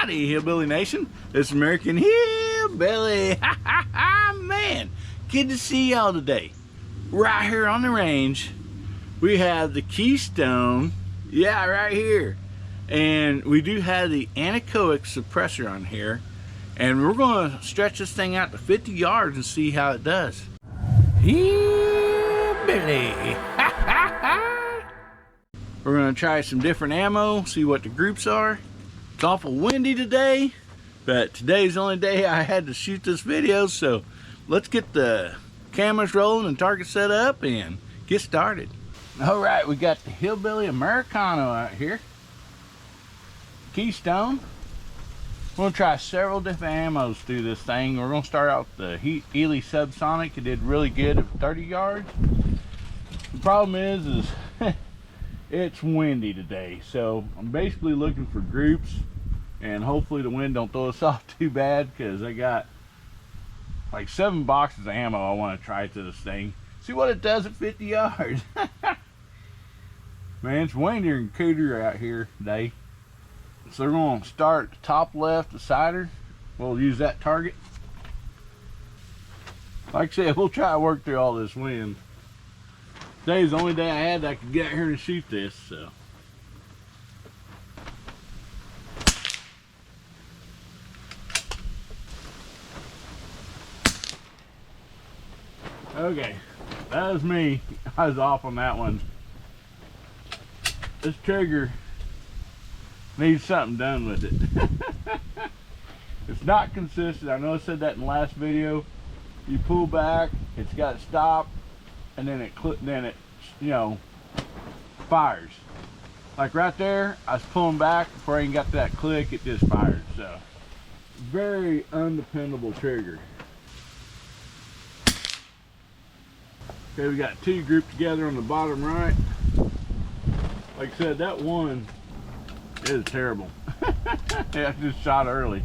Howdy, Hillbilly Nation. It's American Hillbilly. Man, good to see y'all today. Right here on the range, we have the Keystone. Yeah, right here. And we do have the anechoic suppressor on here. And we're going to stretch this thing out to 50 yards and see how it does. Hillbilly. We're going to try some different ammo, see what the groups are. It's awful windy today, but today's the only day I had to shoot this video, so let's get the cameras rolling and target set up and get started. All right, we got the Hillbilly Americano out here. Keystone. We're going to try several different ammos through this thing. We're going to start out with the Ely Subsonic. It did really good at 30 yards. The problem is it's windy today, so I'm basically looking for groups, and hopefully the wind don't throw us off too bad, because I got like 7 boxes of ammo I want to try to this thing. See what it does at 50 yards. Man, it's windier and cooler out here today. So we're going to start at the top left, the cider. We'll use that target. Like I said, we'll try to work through all this wind. Today's the only day I had that I could get out here and shoot this, so. Okay, that was me. I was off on that one. This trigger needs something done with it. It's not consistent. I know I said that in the last video. You pull back, it's got to stop, and then it you know, fires. Like right there, I was pulling back before I even got that click, it just fired. So very undependable trigger. Okay, we got 2 grouped together on the bottom right. Like I said, that one is terrible. Yeah, I just shot early.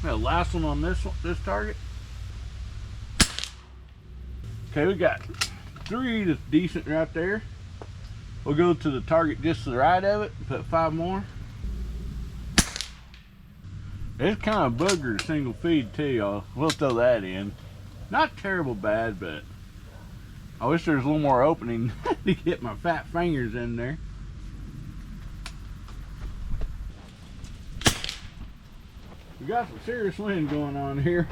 The last one on this target. Okay, we got 3 that's decent right there. We'll go to the target just to the right of it and put 5 more. It's kind of boogered single feed too, y'all. We'll throw that in. Not terrible bad, but I wish there was a little more opening to get my fat fingers in there. We got some serious wind going on here.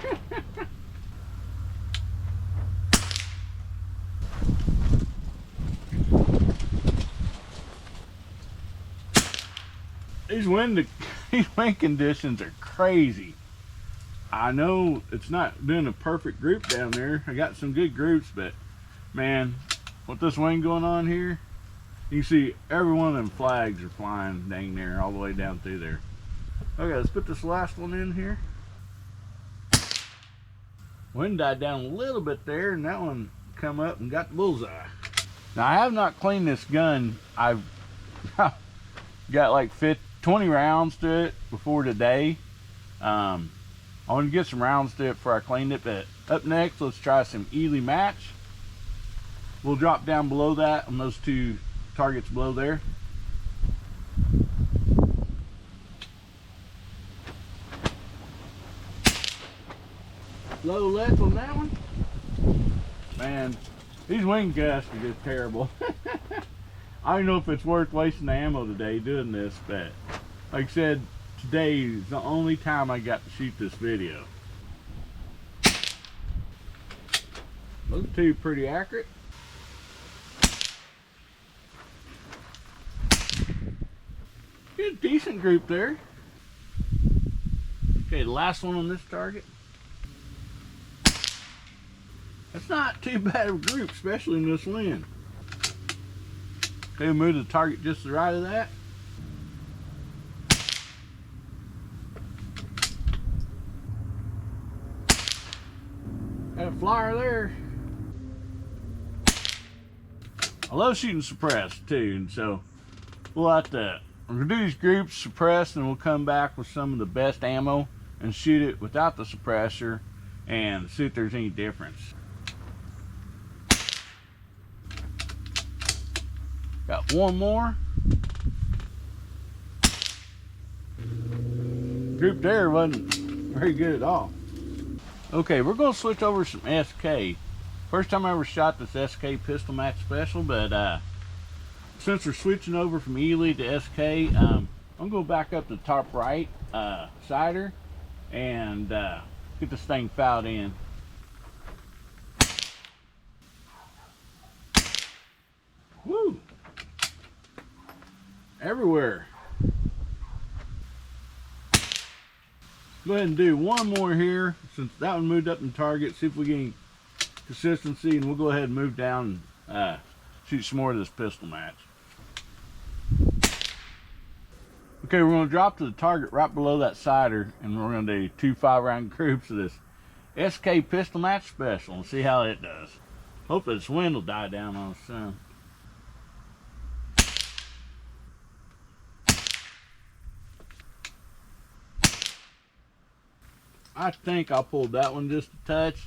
These wind conditions are crazy. I know it's not doing a perfect group down there. I got some good groups, but man, with this wind going on here, you can see every one of them flags are flying dang near all the way down through there. Okay, let's put this last one in here. Wind died down a little bit there, and that one come up and got the bullseye. Now I have not cleaned this gun. I've got like 20 rounds to it before today. I want to get some rounds to it before I cleaned it, but up next, let's try some Ely match. We'll drop down below that on those 2 targets below there. Low left on that one. Man, these wing gusts are just terrible. I don't know if it's worth wasting the ammo today doing this, but like I said, today is the only time I got to shoot this video. Those 2 pretty accurate. Get a decent group there. Okay, the last one on this target. That's not too bad of a group, especially in this wind. Okay, move the target just to the right of that. Got a flyer there. I love shooting suppressed too, and so we'll have to do these groups suppressed, and we'll come back with some of the best ammo and shoot it without the suppressor and see if there's any difference. Got one more. group there wasn't very good at all. Okay, we're gonna switch over some SK. First time I ever shot this SK pistol match special, but since we're switching over from Ely to SK, I'm gonna go back up to the top right sider and get this thing fouled in. Woo! Everywhere. Go ahead and do one more here, since that one moved up in target. See if we get any consistency, and we'll go ahead and move down and shoot some more of this pistol match. Okay, we're going to drop to the target right below that sider, and we're going to do 2 5-round groups of this SK pistol match special and see how it does. Hope this wind will die down on us soon. I think I pulled that one just a touch.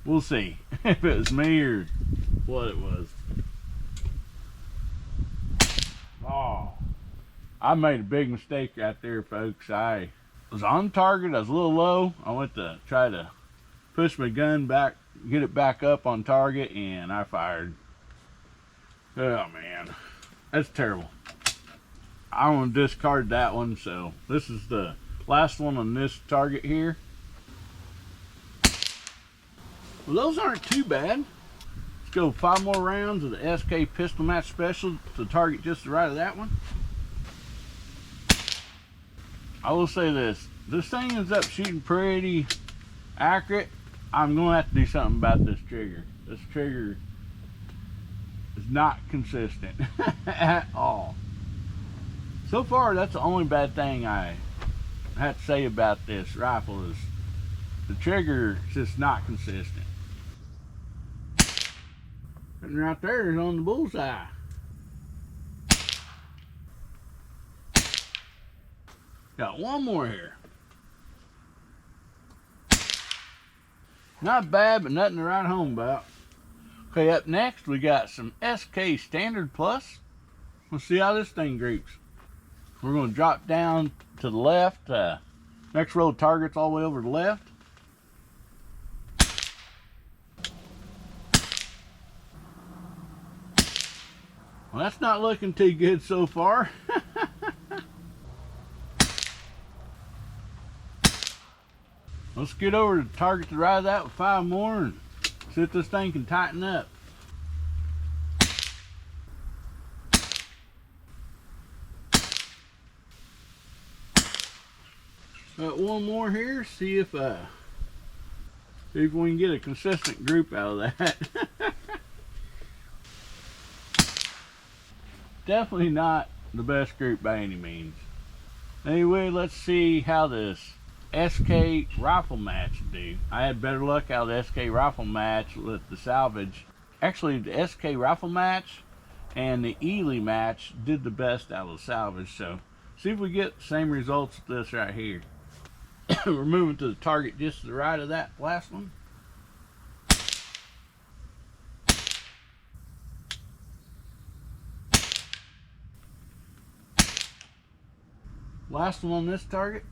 We'll see if it was me or what it was. Oh, I made a big mistake right there, folks. I was on target. I was a little low. I went to try to push my gun back, get it back up on target, and I fired. Oh, man. That's terrible. I want to discard that one, so this is the last one on this target here. Well, those aren't too bad. Let's go 5 more rounds of the SK pistol match special to target just the right of that one. I will say this thing ends up shooting pretty accurate. I'm going to have to do something about this trigger. This trigger is not consistent at all. So far, that's the only bad thing I have to say about this rifle is the trigger is just not consistent. And right there is on the bullseye. Got one more here. Not bad, but nothing to write home about. Okay, up next we got some SK Standard Plus. Let's see how this thing groups. We're going to drop down to the left. Next row of targets all the way over to the left. Well, that's not looking too good so far. Let's get over to the target to the right of that with 5 more and see if this thing can tighten up. Got one more here. See if we can get a consistent group out of that. Definitely not the best group by any means. Anyway, let's see how this SK rifle match do. I had better luck out of the SK rifle match with the salvage. Actually, the SK rifle match and the Ely match did the best out of the salvage. So, see if we get the same results with this right here. We're moving to the target just to the right of that last one. Last one on this target.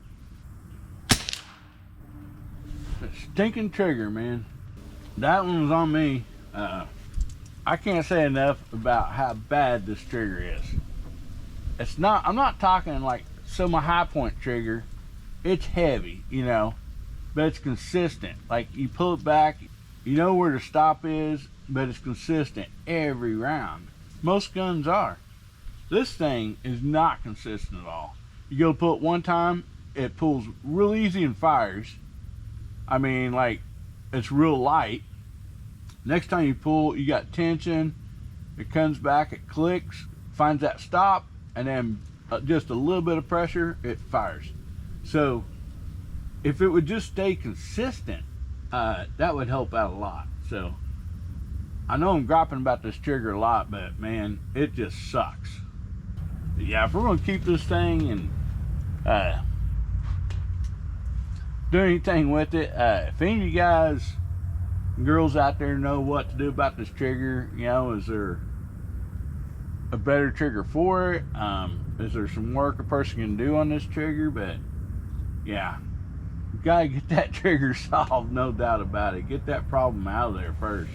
That stinking trigger, man. That one was on me. I can't say enough about how bad this trigger is. It's not, I'm not talking like my high point trigger. It's heavy, you know, but it's consistent. Like you pull it back, you know where the stop is, but it's consistent every round. Most guns are. This thing is not consistent at all. You go pull it one time, it pulls real easy and fires. I mean, like, it's real light. Next time you pull, you got tension. It comes back, it clicks, finds that stop, and then just a little bit of pressure, it fires. So, if it would just stay consistent, that would help out a lot. So, I know I'm griping about this trigger a lot, but man, it just sucks. But yeah, if we're going to keep this thing and do anything with it, if any of you guys, girls out there know what to do about this trigger, you know, is there a better trigger for it? Is there some work a person can do on this trigger? But Yeah, you gotta get that trigger solved, no doubt about it. Get that problem out of there first.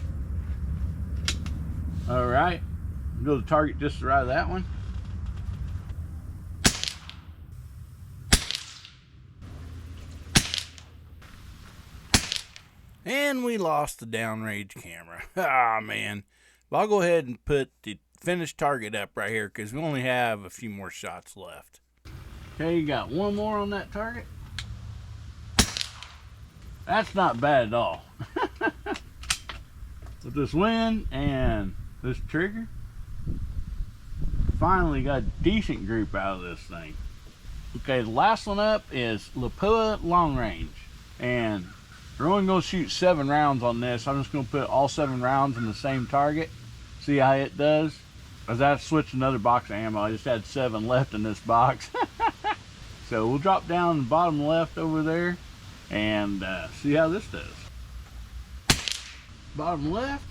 All right, go to target just right of that one. And we lost the downrange camera. Ah, man. But I'll go ahead and put the finished target up right here because we only have a few more shots left. Okay, you got one more on that target. That's not bad at all. With this wind and this trigger, finally got a decent group out of this thing. Okay, the last one up is Lapua long range. And we're only going to shoot 7 rounds on this. I'm just going to put all 7 rounds in the same target. See how it does. As I switched another box of ammo. I just had 7 left in this box. So we'll drop down the bottom left over there and see how this does. Bottom left.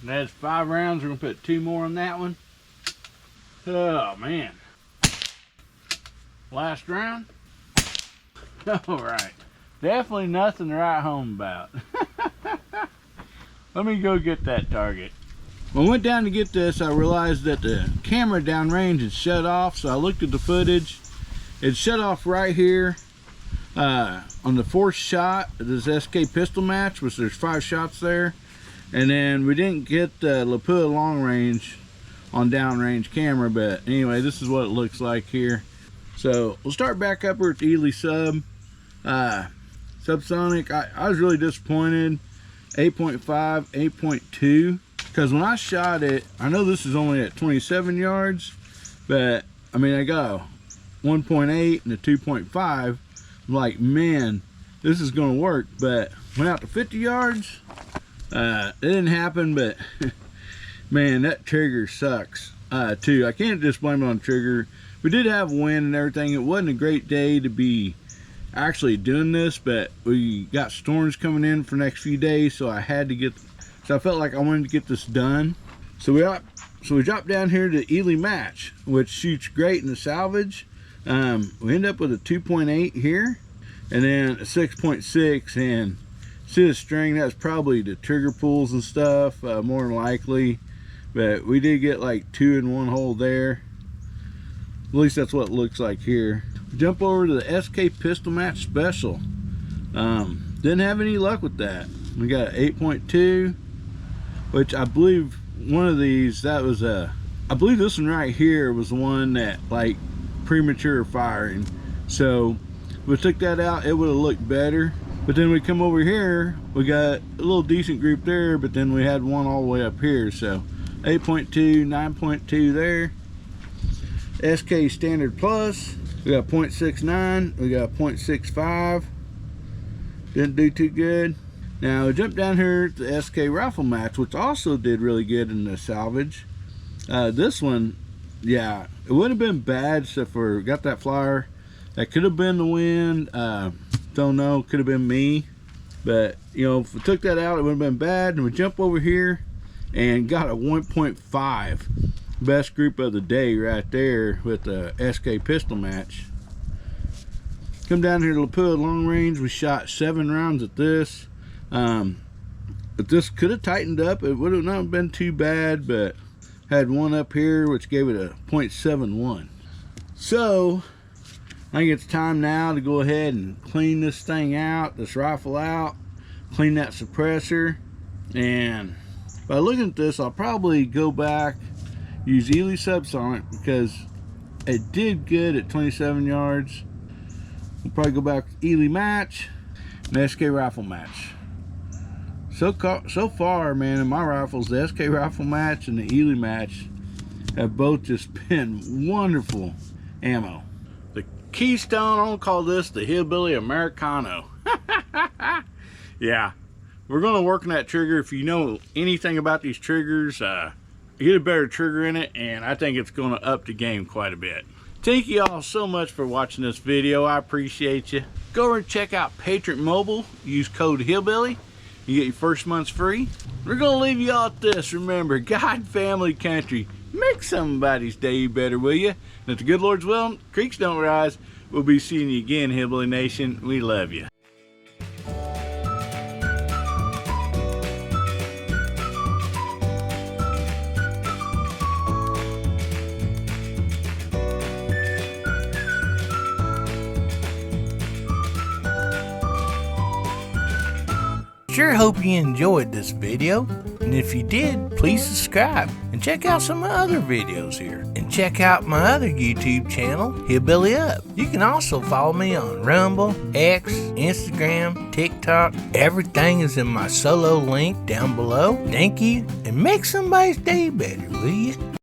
That's 5 rounds. We're going to put 2 more on that one. Oh, man. Last round. All right. Definitely nothing to write home about. Let me go get that target. When I went down to get this, I realized that the camera downrange had shut off. So I looked at the footage. It shut off right here on the 4th shot of this SK pistol match, which there's 5 shots there. And then we didn't get the Lapua long range on downrange camera, but anyway, this is what it looks like here. So we'll start back up here at the Ely Sub. Subsonic, I was really disappointed. 8.5, 8.2. Because when I shot it, I know this is only at 27 yards, but I mean, I got a 1.8 and a 2.5. I'm like, man, this is going to work. But went out to 50 yards. It didn't happen, but man, that trigger sucks too. I can't just blame it on the trigger. We did have wind and everything. It wasn't a great day to be actually doing this, but we got storms coming in for the next few days, so I had to get. So I felt like I wanted to get this done. So we dropped down here to Ely match, which shoots great in the salvage. We end up with a 2.8 here, and then a 6.6 and. See the string, that's probably the trigger pulls and stuff, more than likely, but we did get like 2 in 1 hole there. At least that's what it looks like here. Jump over to the SK pistol match special. Didn't have any luck with that. We got 8.2, which I believe one of these, that was I believe this one right here was the one that like premature firing. So if we took that out, it would have looked better. But then we come over here, we got a little decent group there, but then we had one all the way up here. So 8.2, 9.2 there. SK Standard Plus, we got 0.69, we got 0.65. Didn't do too good. Now we jump down here to the SK Rifle Match, which also did really good in the salvage. This one, yeah, it wouldn't have been bad except for got that flyer. That could have been the wind. Don't know, could have been me, but you know, if we took that out, it would have been bad. And we jump over here and got a 1.5. Best group of the day right there with the SK pistol match. Come down here to Lapua long range. We shot 7 rounds at this. But this could have tightened up. It would have not been too bad, but had one up here which gave it a 0.71. So I think it's time now to go ahead and clean this thing out, this rifle out, clean that suppressor. And by looking at this, I'll probably go back, use Ely Subsonic because it did good at 27 yards. We'll probably go back to Ely match and SK rifle match. So far, man, in my rifles, the SK rifle match and the Ely match have both just been wonderful ammo. Keystone, I'm gonna call this the Hillbilly Americano. Yeah, we're gonna work on that trigger. If you know anything about these triggers, get a better trigger in it, and I think it's gonna up the game quite a bit. Thank you all so much for watching this video. I appreciate you. Go over and check out Patriot Mobile. Use code Hillbilly. You get your first month's free. We're gonna leave you all with this. Remember, God, family, country. Make somebody's day better, will you? And if the good Lord's will, creeks don't rise. We'll be seeing you again, Hillbilly Nation. We love you. Sure hope you enjoyed this video, and if you did, please subscribe and check out some other videos here, and check out my other YouTube channel, Hillbilly Up. You can also follow me on Rumble, X, Instagram, TikTok. Everything is in my solo link down below. Thank you, and make somebody's day better, will you?